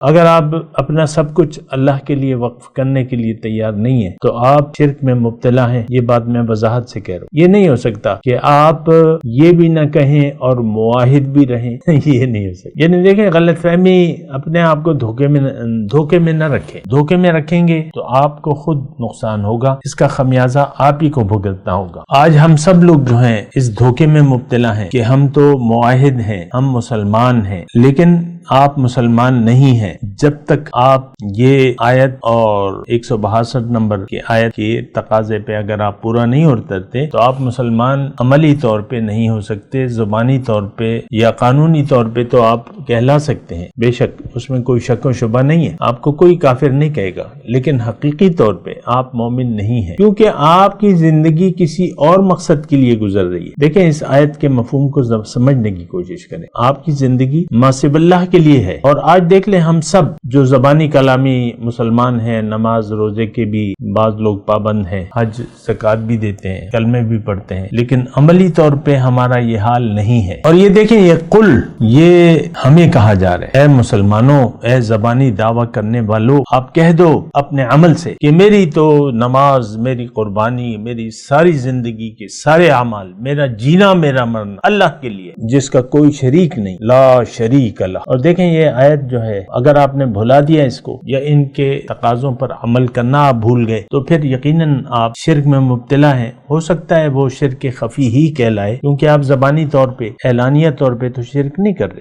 اگر آپ اپنا سب کچھ اللہ کے لیے وقف کرنے کے لیے تیار نہیں ہیں تو آپ شرک میں مبتلا ہیں. یہ بات میں وضاحت سے کہہ رہا ہوں. یہ نہیں ہو سکتا کہ آپ یہ بھی نہ کہیں اور معاہد بھی رہیں. یہ نہیں ہو سکتا. یعنی دیکھیں، غلط فہمی اپنے آپ کو دھوکے میں نہ رکھیں. دھوکے میں رکھیں گے تو آپ کو خود نقصان ہوگا، اس کا خمیازہ آپ ہی کو بھگتنا ہوگا. آج ہم سب لوگ جو ہیں اس دھوکے میں مبتلا ہیں کہ ہم تو معاہد ہیں، ہم مسلمان ہیں، لیکن آپ مسلمان نہیں ہیں جب تک آپ یہ آیت اور 162 نمبر کی آیت کے تقاضے پہ اگر آپ پورا نہیں اترتے تو آپ مسلمان عملی طور پہ نہیں ہو سکتے. زبانی طور پہ یا قانونی طور پہ تو آپ کہلا سکتے ہیں، بے شک اس میں کوئی شک و شبہ نہیں ہے، آپ کو کوئی کافر نہیں کہے گا، لیکن حقیقی طور پہ آپ مومن نہیں ہیں، کیونکہ آپ کی زندگی کسی اور مقصد کے لیے گزر رہی ہے. دیکھیں، اس آیت کے مفہوم کو سمجھنے کی کوشش کریں. آپ کی زندگی ماسب اللہ کے لیے ہے. اور آج دیکھ لیں، ہم سب جو زبانی کلامی مسلمان ہیں، نماز روزے کے بھی بعض لوگ پابند ہیں، حج زکات بھی دیتے ہیں، کلمے بھی پڑھتے ہیں، لیکن عملی طور پہ ہمارا یہ حال نہیں ہے. اور یہ دیکھیں، یہ قل، یہ ہمیں کہا جا رہا ہے، اے مسلمانوں، اے زبانی دعویٰ کرنے والوں، آپ کہہ دو اپنے عمل سے کہ میری تو نماز، میری قربانی، میری ساری زندگی کے سارے اعمال، میرا جینا، میرا مرنا اللہ کے لیے جس کا کوئی شریک نہیں، لا شریک اللہ. اور دیکھیں، یہ آیت جو ہے، اگر آپ نے بھلا دیا اس کو یا ان کے تقاضوں پر عمل کرنا آپ بھول گئے تو پھر یقیناً آپ شرک میں مبتلا ہیں. ہو سکتا ہے وہ شرک خفی ہی کہلائے، کیونکہ آپ زبانی طور پہ، اعلانیہ طور پہ تو شرک نہیں کر رہے.